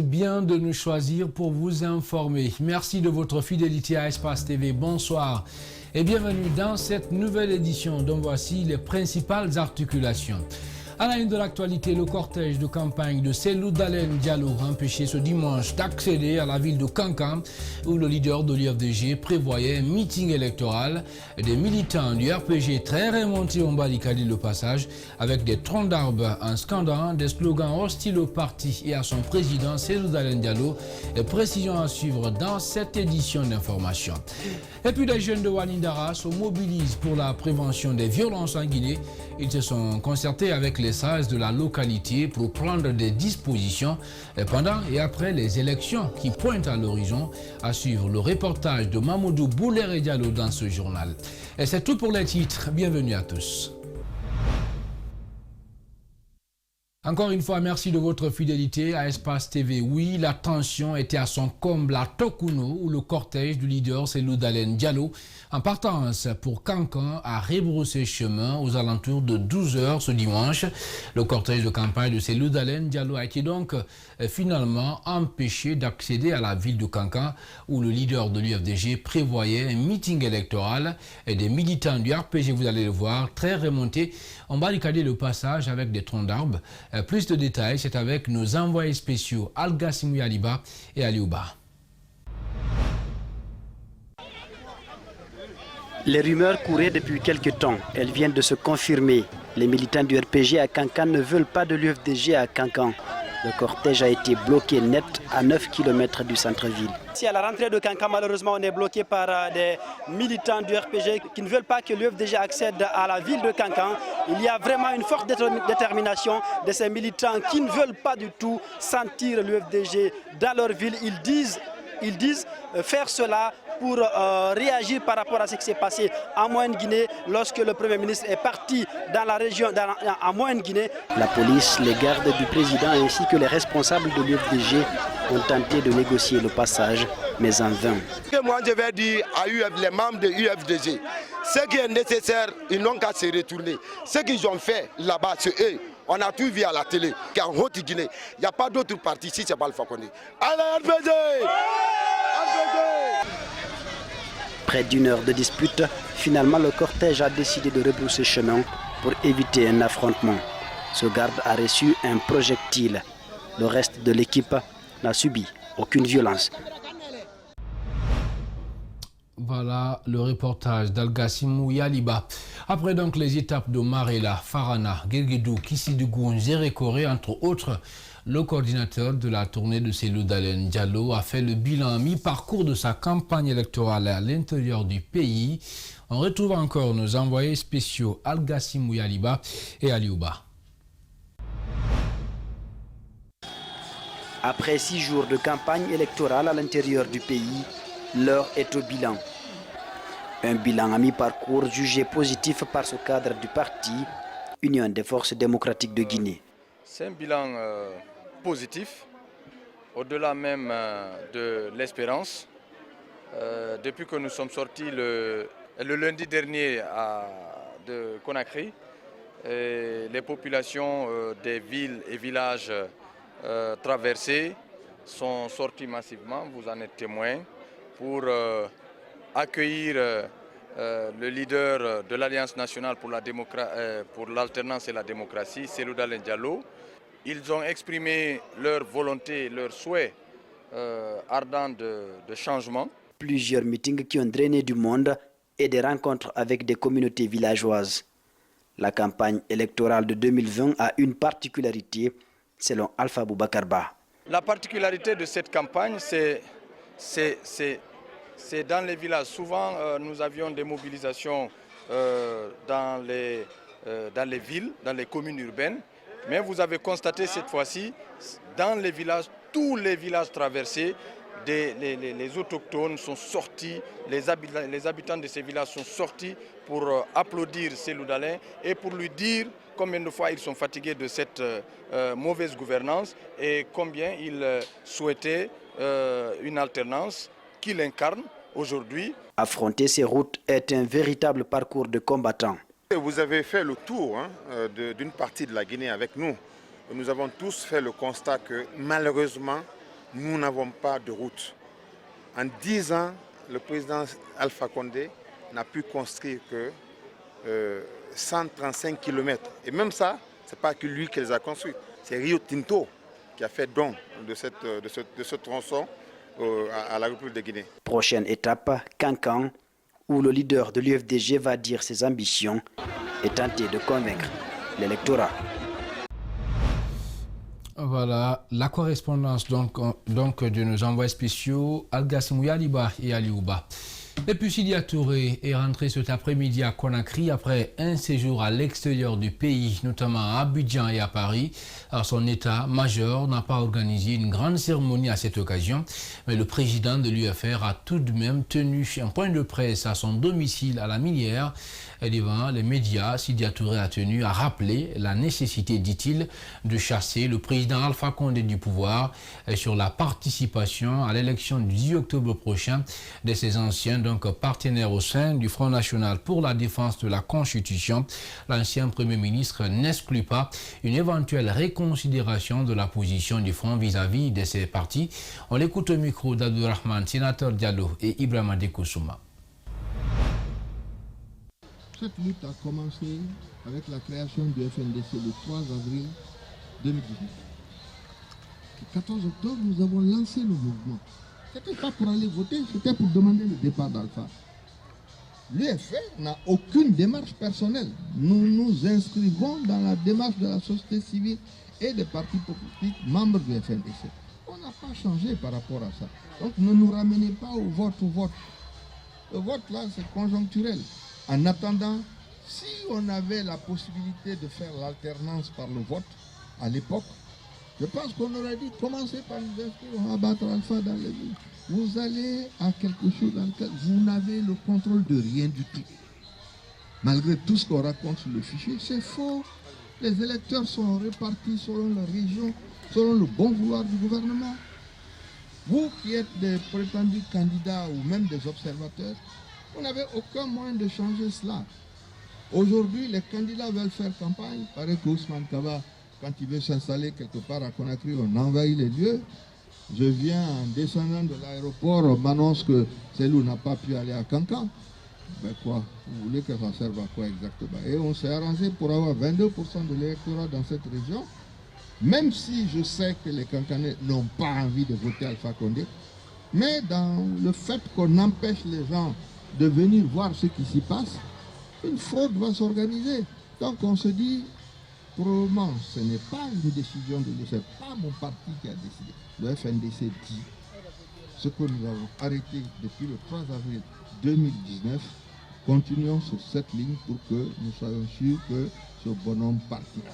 Bien de nous choisir pour vous informer. Merci de votre fidélité à Espace TV. Bonsoir et bienvenue dans cette nouvelle édition dont voici les principales articulations. À la une de l'actualité, le cortège de campagne de Cellou Dalein Diallo empêché ce dimanche d'accéder à la ville de Kankan où le leader de l'UFDG prévoyait un meeting électoral. Des militants du RPG très remontés ont barricadé le passage avec des troncs d'arbres en scandant des slogans hostiles au parti et à son président Cellou Dalein Diallo. Et précisions à suivre dans cette édition d'information. Et puis les jeunes de Walindara se mobilisent pour la prévention des violences en Guinée. Ils se sont concertés avec les sages de la localité pour prendre des dispositions pendant et après les élections qui pointent à l'horizon. À suivre le reportage de Mamoudou Bouléré Diallo dans ce journal. Et c'est tout pour les titres. Bienvenue à tous. Encore une fois, merci de votre fidélité à Espace TV. Oui, la tension était à son comble à Tokuno, où le cortège du leader Cellou Dalein Diallo, en partance pour Kankan, a rebroussé chemin aux alentours de 12 h ce dimanche. Le cortège de campagne de Cellou Dalein Diallo a été donc finalement empêché d'accéder à la ville de Kankan, où le leader de l'UFDG prévoyait un meeting électoral. Et des militants du RPG, vous allez le voir, très remontés, ont barricadé le passage avec des troncs d'arbres. Plus de détails, c'est avec nos envoyés spéciaux Al-Gassimou Yaliba et Aliouba. Les rumeurs couraient depuis quelques temps. Elles viennent de se confirmer. Les militants du RPG à Kankan ne veulent pas de l'UFDG à Kankan. Le cortège a été bloqué net à 9 km du centre-ville. Ici à la rentrée de Kankan, malheureusement, on est bloqué par des militants du RPG qui ne veulent pas que l'UFDG accède à la ville de Kankan. Il y a vraiment une forte détermination de ces militants qui ne veulent pas du tout sentir l'UFDG dans leur ville. Ils disent faire cela pour réagir par rapport à ce qui s'est passé en Moyenne-Guinée lorsque le Premier ministre est parti dans la région, en Moyenne-Guinée. La police, les gardes du président ainsi que les responsables de l'UFDG ont tenté de négocier le passage, mais en vain. Moi, je vais dire à les membres de l'UFDG, ce qui est nécessaire, ils n'ont qu'à se retourner. Ce qu'ils ont fait là-bas, c'est eux. On a tout vu à la télé qu'en Haute-Guinée, il n'y a pas d'autre parti si ce n'est pas le Fakonde. Allez, RPG! Près d'une heure de dispute, finalement le cortège a décidé de rebrousser chemin pour éviter un affrontement. Ce garde a reçu un projectile. Le reste de l'équipe n'a subi aucune violence. Voilà le reportage d'Al-Gassimou Yaliba. Après donc les étapes de Marela, Farana, Guéguédou, Kissidougou, Zérékoré, entre autres, le coordinateur de la tournée de Cellou Dalein Diallo a fait le bilan mi-parcours de sa campagne électorale à l'intérieur du pays. On retrouve encore nos envoyés spéciaux Al-Gassimou Yaliba et Aliouba. Après 6 jours de campagne électorale à l'intérieur du pays, l'heure est au bilan. Un bilan à mi-parcours jugé positif par ce cadre du parti, Union des forces démocratiques de Guinée. C'est un bilan positif, au-delà même de l'espérance. Depuis que nous sommes sortis le lundi dernier de Conakry, les populations des villes et villages traversés sont sortis massivement, vous en êtes témoins, pour accueillir le leader de l'Alliance nationale pour l'alternance et la démocratie, Cellou Dalein Diallo. Ils ont exprimé leur volonté, leur souhait ardent de changement. Plusieurs meetings qui ont drainé du monde et des rencontres avec des communautés villageoises. La campagne électorale de 2020 a une particularité, selon Alpha Boubakarba. La particularité de cette campagne, c'est dans les villages. Souvent, nous avions des mobilisations dans les villes, dans les communes urbaines. Mais vous avez constaté cette fois-ci, dans les villages, tous les villages traversés, les autochtones sont sortis, les habitants de ces villages sont sortis pour applaudir Cellou Dalein et pour lui dire combien de fois ils sont fatigués de cette mauvaise gouvernance et combien ils souhaitaient une alternance qu'il incarne aujourd'hui. Affronter ces routes est un véritable parcours de combattants. Vous avez fait le tour d'une partie de la Guinée avec nous. Nous avons tous fait le constat que malheureusement, nous n'avons pas de route. En 10 ans, le président Alpha Condé n'a pu construire que 135 km. Et même ça, ce n'est pas que lui qui les a construits. C'est Rio Tinto qui a fait don de ce tronçon à la République de Guinée. Prochaine étape, Kankan, où le leader de l'UFDG va dire ses ambitions et tenter de convaincre l'électorat. Voilà, la correspondance donc de nos envoyés spéciaux Al-Gassimou Yaliba et Aliouba. Depuis Sidia Touré est rentré cet après-midi à Conakry après un séjour à l'extérieur du pays, notamment à Abidjan et à Paris. Alors son état-major n'a pas organisé une grande cérémonie à cette occasion, mais le président de l'UFR a tout de même tenu un point de presse à son domicile à la Minière. Et devant les médias, Sidia Touré a tenu à rappeler la nécessité, dit-il, de chasser le président Alpha Condé du pouvoir sur la participation à l'élection du 10 octobre prochain de ses anciens partenaires au sein du Front National pour la défense de la Constitution. L'ancien Premier ministre n'exclut pas une éventuelle réconsidération de la position du Front vis-à-vis de ces partis. On l'écoute au micro d'Abdourahmane, sénateur Diallo et Ibrahima Adekousouma. Cette lutte a commencé avec la création du FNDC le 3 avril 2018. Le 14 octobre, nous avons lancé le mouvement. Ce n'était pas pour aller voter, c'était pour demander le départ d'Alpha. L'UFR n'a aucune démarche personnelle. Nous nous inscrivons dans la démarche de la société civile et des partis politiques membres du FNDC. On n'a pas changé par rapport à ça. Donc ne nous ramenez pas au vote. Le vote là, c'est conjoncturel. En attendant, si on avait la possibilité de faire l'alternance par le vote à l'époque, je pense qu'on aurait dit commencez par nous inscrire, on va battre Alpha dans les villes. Vous allez à quelque chose dans lequel vous n'avez le contrôle de rien du tout. Malgré tout ce qu'on raconte sur le fichier, c'est faux. Les électeurs sont répartis selon leur région, selon le bon vouloir du gouvernement. Vous qui êtes des prétendus candidats ou même des observateurs, vous n'avez aucun moyen de changer cela. Aujourd'hui, les candidats veulent faire campagne. Il paraît que Ousmane Kaba, quand il veut s'installer quelque part à Conakry, on envahit les lieux. Je viens en descendant de l'aéroport, on m'annonce que Cellou n'a pas pu aller à Kankan. Ben quoi? Vous voulez que ça serve à quoi exactement? Et on s'est arrangé pour avoir 22% de l'électorat dans cette région. Même si je sais que les Kankanais n'ont pas envie de voter Alpha Condé, mais dans le fait qu'on empêche les gens de venir voir ce qui s'y passe, une fraude va s'organiser. Donc on se dit, probablement, ce n'est pas une décision de l'UFR, ce n'est pas mon parti qui a décidé. Le FNDC dit ce que nous avons arrêté depuis le 3 avril 2019. Continuons sur cette ligne pour que nous soyons sûrs que ce bonhomme partira.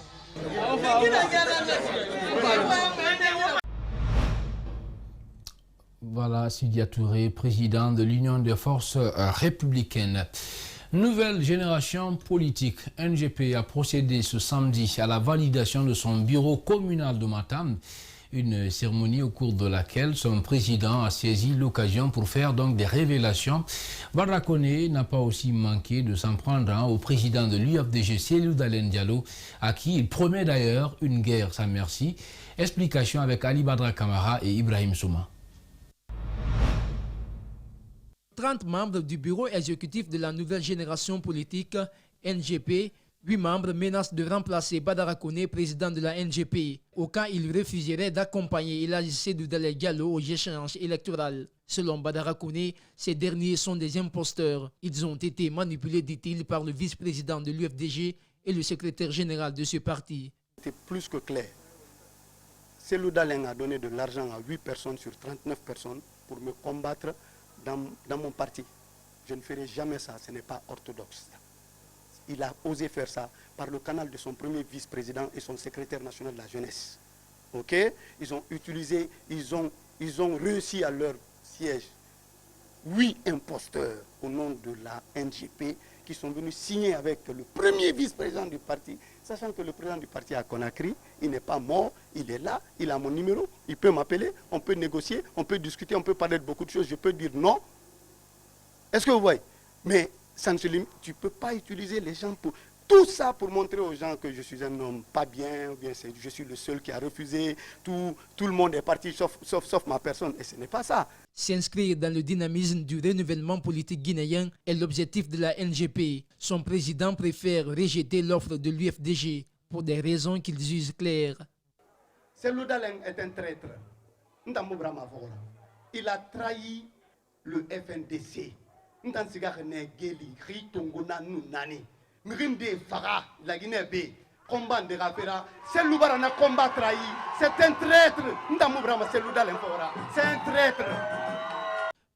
Voilà, Sidia Touré, président de l'Union des forces républicaines. Nouvelle génération politique, NGP a procédé ce samedi à la validation de son bureau communal de Matam. Une cérémonie au cours de laquelle son président a saisi l'occasion pour faire donc des révélations. Badara Koné n'a pas aussi manqué de s'en prendre au président de l'UFDG, Cellou Dalein Diallo, à qui il promet d'ailleurs une guerre sans merci. Explication avec Ali Badra Kamara et Ibrahim Souma. 30 membres du bureau exécutif de la nouvelle génération politique, NGP, 8 membres menacent de remplacer Badara Koné, président de la NGP, au cas où il refuserait d'accompagner Elhadji Cellou Dalein Diallo aux échéances électorales. Selon Badara Koné, ces derniers sont des imposteurs. Ils ont été manipulés, dit-il, par le vice-président de l'UFDG et le secrétaire général de ce parti. C'est plus que clair. Cellou Dalein a donné de l'argent à 8 personnes sur 39 personnes pour me combattre dans mon parti. Je ne ferai jamais ça, ce n'est pas orthodoxe. Il a osé faire ça par le canal de son premier vice-président et son secrétaire national de la jeunesse. Ok? Ils ont utilisé, ils ont réussi à leur siège 8 imposteurs au nom de la NGP qui sont venus signer avec le premier vice-président du parti, sachant que le président du parti à Conakry, il n'est pas mort, il est là, il a mon numéro, il peut m'appeler, on peut négocier, on peut discuter, on peut parler de beaucoup de choses, je peux dire non. Est-ce que vous voyez? Mais ça ne se limite, tu ne peux pas utiliser les gens pour... Tout ça pour montrer aux gens que je suis un homme pas bien, ou bien je suis le seul qui a refusé, tout le monde est parti sauf ma personne, et ce n'est pas ça. S'inscrire dans le dynamisme du renouvellement politique guinéen est l'objectif de la NGP. Son président préfère rejeter l'offre de l'UFDG pour des raisons qu'il juge claires. Cellou Dalein est un traître. Il a trahi le FNDC. La Guinée B, combat de Rafera, c'est l'Oubarana combat trahi, c'est un traître. C'est un traître.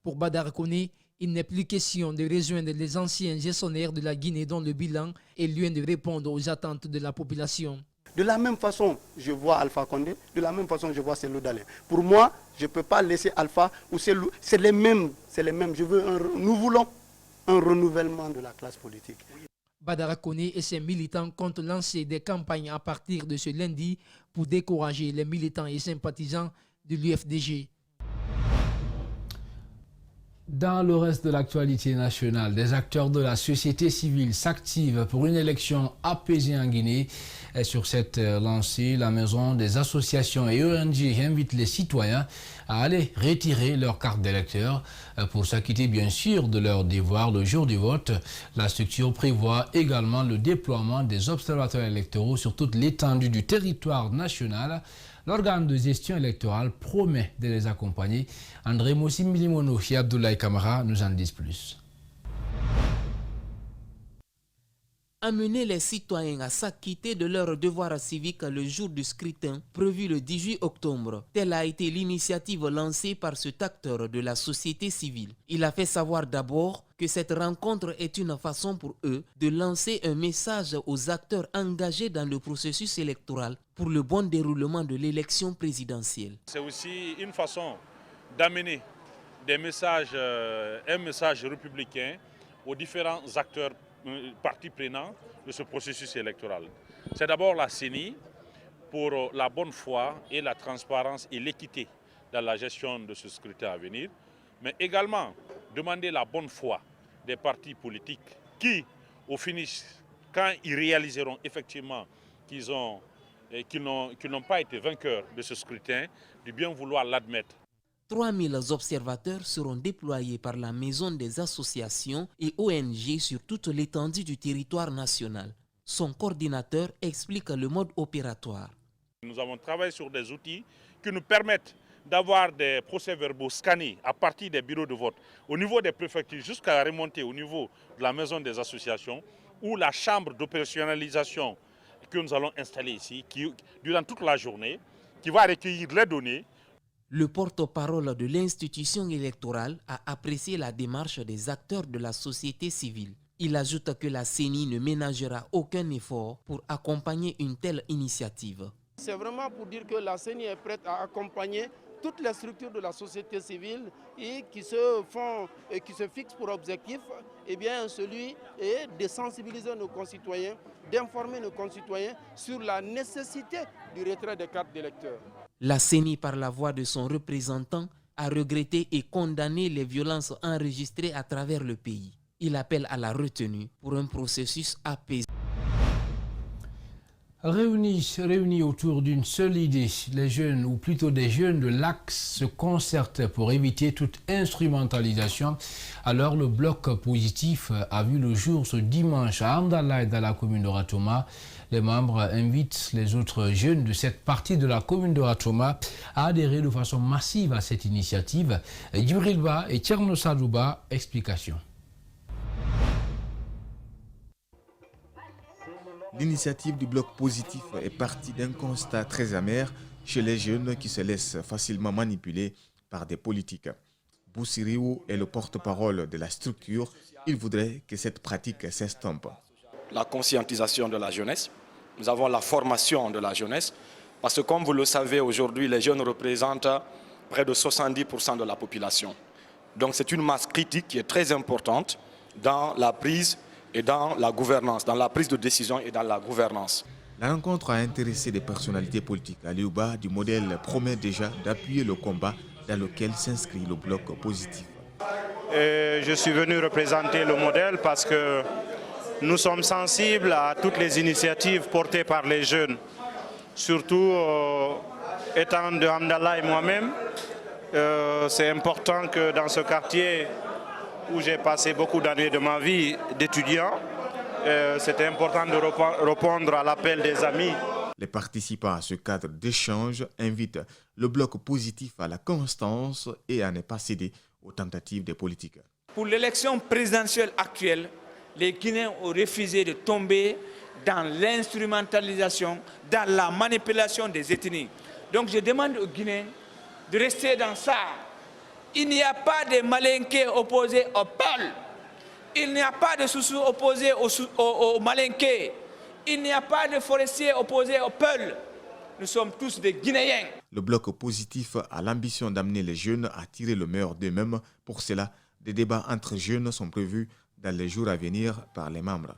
Pour Badara Koné, il n'est plus question de rejoindre les anciens gestionnaires de la Guinée dont le bilan est loin de répondre aux attentes de la population. De la même façon, je vois Alpha Condé, de la même façon, je vois Cellou Dalein. Pour moi, je ne peux pas laisser Alpha ou Cellou. C'est les mêmes. Nous voulons un renouvellement de la classe politique. Badara Koné et ses militants comptent lancer des campagnes à partir de ce lundi pour décourager les militants et sympathisants de l'UFDG. Dans le reste de l'actualité nationale, des acteurs de la société civile s'activent pour une élection apaisée en Guinée. Et sur cette lancée, la Maison des associations et ONG invite les citoyens à aller retirer leur carte d'électeur pour s'acquitter bien sûr de leur devoir le jour du vote. La structure prévoit également le déploiement des observateurs électoraux sur toute l'étendue du territoire national. L'organe de gestion électorale promet de les accompagner. André Moussim Milimono et Abdoulaye Kamara nous en disent plus. Amener les citoyens à s'acquitter de leurs devoirs civiques le jour du scrutin prévu le 18 octobre. Telle a été l'initiative lancée par cet acteur de la société civile. Il a fait savoir d'abord que cette rencontre est une façon pour eux de lancer un message aux acteurs engagés dans le processus électoral pour le bon déroulement de l'élection présidentielle. C'est aussi une façon d'amener un message républicain aux différents acteurs parties prenantes de ce processus électoral. C'est d'abord la CENI pour la bonne foi et la transparence et l'équité dans la gestion de ce scrutin à venir, mais également demander la bonne foi des partis politiques qui, au finish, quand ils réaliseront effectivement qu'ils n'ont pas été vainqueurs de ce scrutin, de bien vouloir l'admettre. 3000 observateurs seront déployés par la Maison des associations et ONG sur toute l'étendue du territoire national. Son coordinateur explique le mode opératoire. Nous avons travaillé sur des outils qui nous permettent d'avoir des procès-verbaux scannés à partir des bureaux de vote au niveau des préfectures jusqu'à remonter au niveau de la Maison des associations ou la chambre d'opérationnalisation que nous allons installer ici durant toute la journée, qui va recueillir les données. Le porte-parole de l'institution électorale a apprécié la démarche des acteurs de la société civile. Il ajoute que la CENI ne ménagera aucun effort pour accompagner une telle initiative. C'est vraiment pour dire que la CENI est prête à accompagner toutes les structures de la société civile et qui se fixent pour objectif celui est de sensibiliser nos concitoyens, d'informer nos concitoyens sur la nécessité du retrait des cartes d'électeurs. La CENI, par la voix de son représentant, a regretté et condamné les violences enregistrées à travers le pays. Il appelle à la retenue pour un processus apaisé. Réunis autour d'une seule idée, les jeunes, ou plutôt des jeunes de l'Axe, se concertent pour éviter toute instrumentalisation. Alors le bloc positif a vu le jour ce dimanche à Amdalaï, dans la commune de Ratoma. Les membres invitent les autres jeunes de cette partie de la commune de Ratoma à adhérer de façon massive à cette initiative. Djurilba et Tcherno Sadouba, explication. L'initiative du bloc positif est partie d'un constat très amer chez les jeunes qui se laissent facilement manipuler par des politiques. Boussiriou est le porte-parole de la structure. Il voudrait que cette pratique s'estompe. La conscientisation de la jeunesse, nous avons la formation de la jeunesse, parce que comme vous le savez aujourd'hui, les jeunes représentent près de 70% de la population. Donc c'est une masse critique qui est très importante dans la prise et dans la gouvernance, dans la prise de décision et dans la gouvernance. La rencontre a intéressé des personnalités politiques. Aliouba du modèle promet déjà d'appuyer le combat dans lequel s'inscrit le bloc positif. Je suis venu représenter le modèle parce que nous sommes sensibles à toutes les initiatives portées par les jeunes. Surtout étant de Hamdallah et moi-même, c'est important que dans ce quartier où j'ai passé beaucoup d'années de ma vie d'étudiant, c'était important de répondre à l'appel des amis. Les participants à ce cadre d'échange invitent le bloc positif à la constance et à ne pas céder aux tentatives des politiques. Pour l'élection présidentielle actuelle, les Guinéens ont refusé de tomber dans l'instrumentalisation, dans la manipulation des ethnies. Donc je demande aux Guinéens de rester dans ça. Il n'y a pas de Malinké opposés au Peul. Il n'y a pas de Soussou opposés au Malinké. Il n'y a pas de forestiers opposés au Peul. Nous sommes tous des Guinéens. Le bloc positif a l'ambition d'amener les jeunes à tirer le meilleur d'eux-mêmes. Pour cela, des débats entre jeunes sont prévus dans les jours à venir par les membres.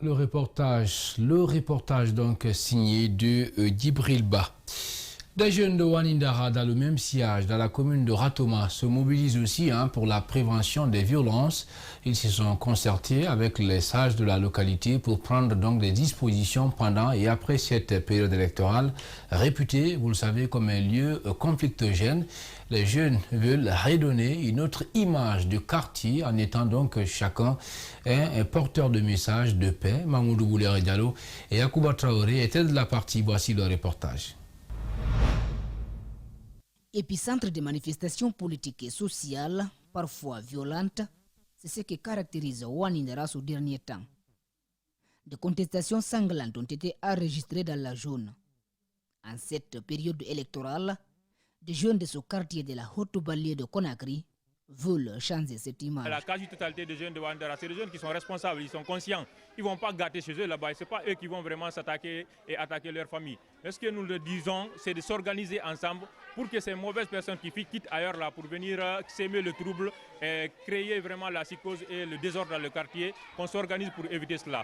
Le reportage donc signé de Djibril Ba. Des jeunes de Wanindara dans le même sillage, dans la commune de Ratoma, se mobilisent aussi pour la prévention des violences. Ils se sont concertés avec les sages de la localité pour prendre donc des dispositions pendant et après cette période électorale réputée, vous le savez, comme un lieu conflictogène. Les jeunes veulent redonner une autre image du quartier en étant donc chacun un porteur de messages de paix. Mamoudou Boulere Diallo et Yacouba Traoré étaient de la partie. Voici le reportage. Épicentre de manifestations politiques et sociales, parfois violentes, c'est ce qui caractérise Wanindara ces derniers temps. Des contestations sanglantes ont été enregistrées dans la zone. En cette période électorale, des jeunes de ce quartier de la haute banlieue de Conakry veulent changer cette image. La quasi-totalité des jeunes de Wanindara, c'est des jeunes qui sont responsables, ils sont conscients. Ils ne vont pas gâter chez eux là-bas. Ce n'est pas eux qui vont vraiment s'attaquer et attaquer leur famille. Mais ce que nous le disons, c'est de s'organiser ensemble pour que ces mauvaises personnes qui quittent ailleurs là pour venir s'aimer le trouble et créer vraiment la psychose et le désordre dans le quartier, qu'on s'organise pour éviter cela.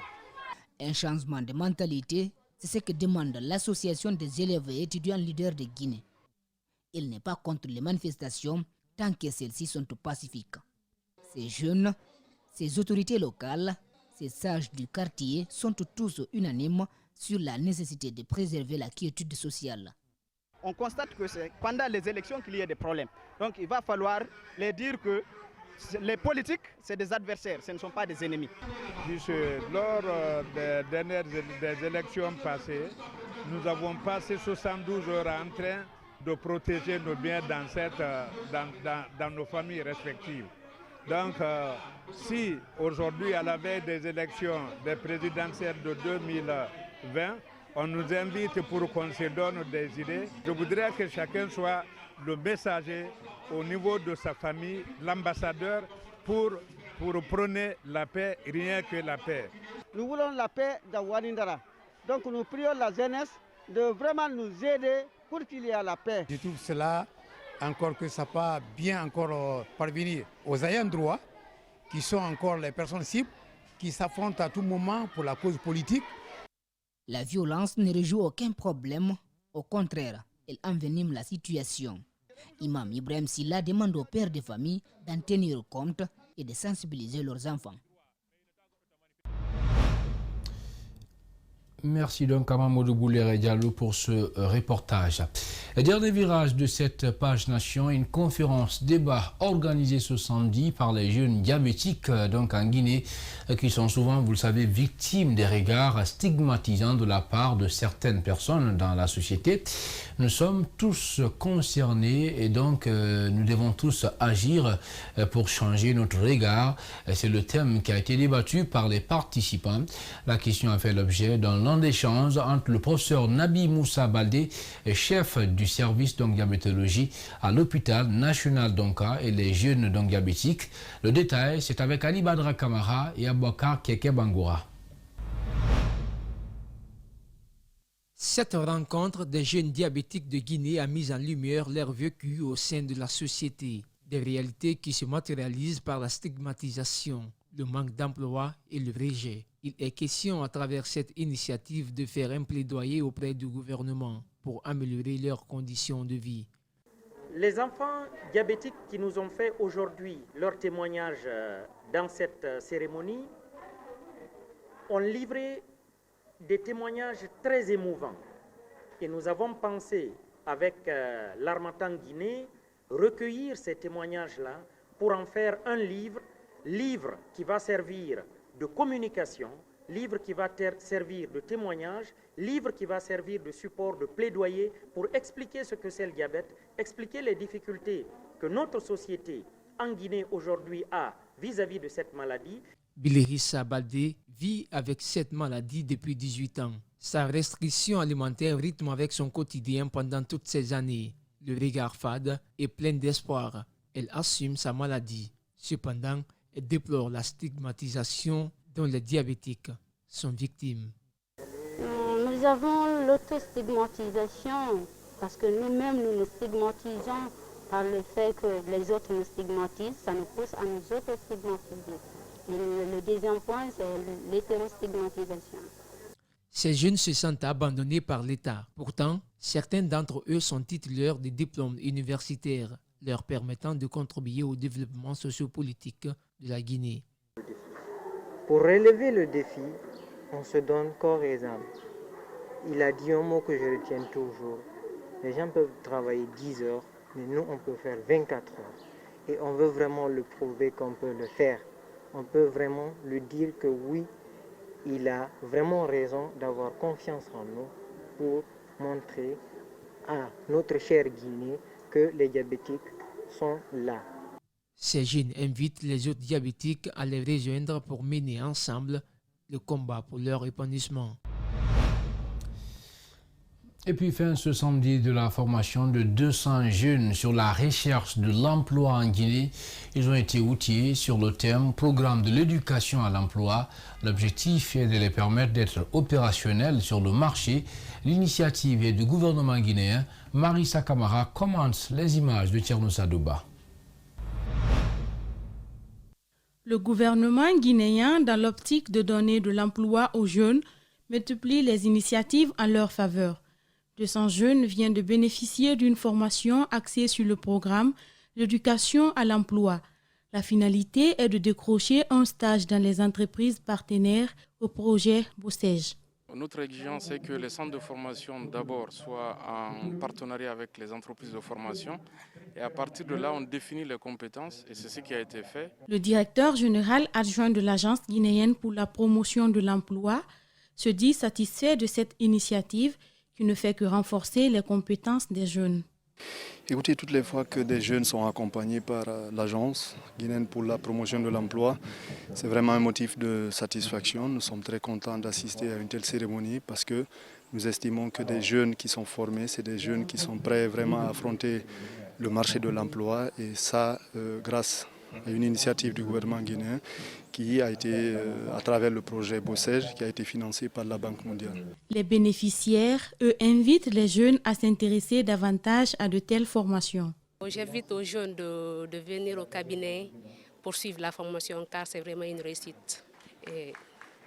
Un changement de mentalité, c'est ce que demande l'association des élèves et étudiants leaders de Guinée. Il n'est pas contre les manifestations tant que celles-ci sont pacifiques. Ces jeunes, ces autorités locales, ces sages du quartier sont tous unanimes sur la nécessité de préserver la quiétude sociale. On constate que c'est pendant les élections qu'il y a des problèmes. Donc il va falloir les dire que les politiques, c'est des adversaires, ce ne sont pas des ennemis. Lors des dernières des élections passées, nous avons passé 72 heures en train de protéger nos biens dans nos familles respectives. Donc, si aujourd'hui, à la veille des élections des présidentielles de 2020, on nous invite pour qu'on se donne des idées, je voudrais que chacun soit le messager au niveau de sa famille, l'ambassadeur pour prôner la paix, rien que la paix. Nous voulons la paix dans Wanindara. Donc nous prions la jeunesse de vraiment nous aider pour qu'il y ait la paix. Je trouve cela encore que ça pas bien encore parvenir aux ayants droit, qui sont encore les personnes cibles, qui s'affrontent à tout moment pour la cause politique. La violence ne résout aucun problème, au contraire, elle envenime la situation. Imam Ibrahim Silla demande aux pères de famille d'en tenir compte et de sensibiliser leurs enfants. Merci donc à Mamadou Boulere Diallo pour ce reportage. Le dernier virage de cette page Nation, une conférence débat organisée ce samedi par les jeunes diabétiques donc en Guinée qui sont souvent, vous le savez, victimes des regards stigmatisants de la part de certaines personnes dans la société. Nous sommes tous concernés et donc nous devons tous agir pour changer notre regard. C'est le thème qui a été débattu par les participants. La question a fait l'objet d'un d'échange entre le professeur Nabi Moussa Baldé, chef du service diabétologie à l'hôpital national d'Onka et les jeunes diabétiques. Le détail, c'est avec Ali Badra Kamara et Abouakar Keke Bangoura. Cette rencontre des jeunes diabétiques de Guinée a mis en lumière leur vécu au sein de la société. Des réalités qui se matérialisent par la stigmatisation, le manque d'emploi et le rejet. Il est question à travers cette initiative de faire un plaidoyer auprès du gouvernement pour améliorer leurs conditions de vie. Les enfants diabétiques qui nous ont fait aujourd'hui leur témoignage dans cette cérémonie ont livré des témoignages très émouvants. Et nous avons pensé, avec l'Harmattan Guinée, recueillir ces témoignages-là pour en faire un livre qui va servir de communication, livre qui va servir de témoignage, livre qui va servir de support, de plaidoyer pour expliquer ce que c'est le diabète, expliquer les difficultés que notre société en Guinée aujourd'hui a vis-à-vis de cette maladie. Bilirissa Baldé vit avec cette maladie depuis 18 ans. Sa restriction alimentaire rythme avec son quotidien pendant toutes ces années. Le regard fade est plein d'espoir. Elle assume sa maladie. Cependant, elle déplore la stigmatisation dont les diabétiques sont victimes. Nous avons l'autostigmatisation parce que nous-mêmes nous stigmatisons par le fait que les autres nous stigmatisent, ça nous pousse à nous autostigmatiser. Le deuxième point, c'est l'hétérostigmatisation. Ces jeunes se sentent abandonnés par l'État. Pourtant, certains d'entre eux sont titulaires de diplômes universitaires, leur permettant de contribuer au développement sociopolitique de la Guinée. Pour relever le défi, on se donne corps et âme. Il a dit un mot que je retiens toujours. Les gens peuvent travailler 10 heures, mais nous, on peut faire 24 heures. Et on veut vraiment le prouver qu'on peut le faire. On peut vraiment lui dire que oui, il a vraiment raison d'avoir confiance en nous pour montrer à notre chère Guinée que les diabétiques sont là. Ces jeunes invitent les autres diabétiques à les rejoindre pour mener ensemble le combat pour leur épanouissement. Et puis fin ce samedi de la formation de 200 jeunes sur la recherche de l'emploi en Guinée. Ils ont été outillés sur le thème Programme de l'éducation à l'emploi. L'objectif est de les permettre d'être opérationnels sur le marché. L'initiative est du gouvernement guinéen. Marissa Camara commente les images de Thierno Sadouba. Le gouvernement guinéen, dans l'optique de donner de l'emploi aux jeunes, multiplie les initiatives en leur faveur. 200 jeunes viennent de bénéficier d'une formation axée sur le programme d'éducation à l'emploi. La finalité est de décrocher un stage dans les entreprises partenaires au projet BOSEJ. Notre exigence est que les centres de formation d'abord soient en partenariat avec les entreprises de formation et à partir de là on définit les compétences et c'est ce qui a été fait. Le directeur général adjoint de l'Agence guinéenne pour la promotion de l'emploi se dit satisfait de cette initiative qui ne fait que renforcer les compétences des jeunes. Écoutez, toutes les fois que des jeunes sont accompagnés par l'Agence guinéenne pour la promotion de l'emploi, c'est vraiment un motif de satisfaction. Nous sommes très contents d'assister à une telle cérémonie parce que nous estimons que des jeunes qui sont formés, c'est des jeunes qui sont prêts vraiment à affronter le marché de l'emploi et ça, grâce à une initiative du gouvernement guinéen qui a été, à travers le projet BOSEJ, qui a été financé par la Banque mondiale. Les bénéficiaires, eux, invitent les jeunes à s'intéresser davantage à de telles formations. J'invite aux jeunes de venir au cabinet pour suivre la formation car c'est vraiment une réussite. Et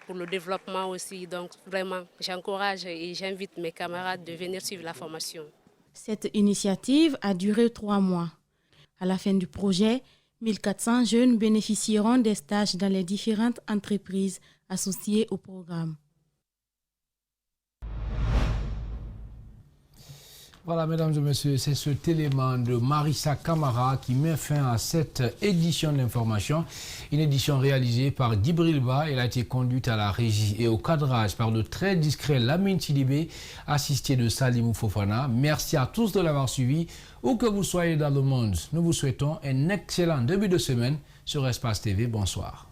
pour le développement aussi, donc vraiment, j'encourage et j'invite mes camarades de venir suivre la formation. Cette initiative a duré 3 mois. À la fin du projet, 1400 jeunes bénéficieront des stages dans les différentes entreprises associées au programme. Voilà, mesdames et messieurs, c'est ce élément de Marissa Camara qui met fin à cette édition d'information. Une édition réalisée par Djibril Ba. Elle a été conduite à la régie et au cadrage par le très discret Lamine Tidibé, assisté de Salimou Fofana. Merci à tous de l'avoir suivi. Où que vous soyez dans le monde, nous vous souhaitons un excellent début de semaine sur Espace TV. Bonsoir.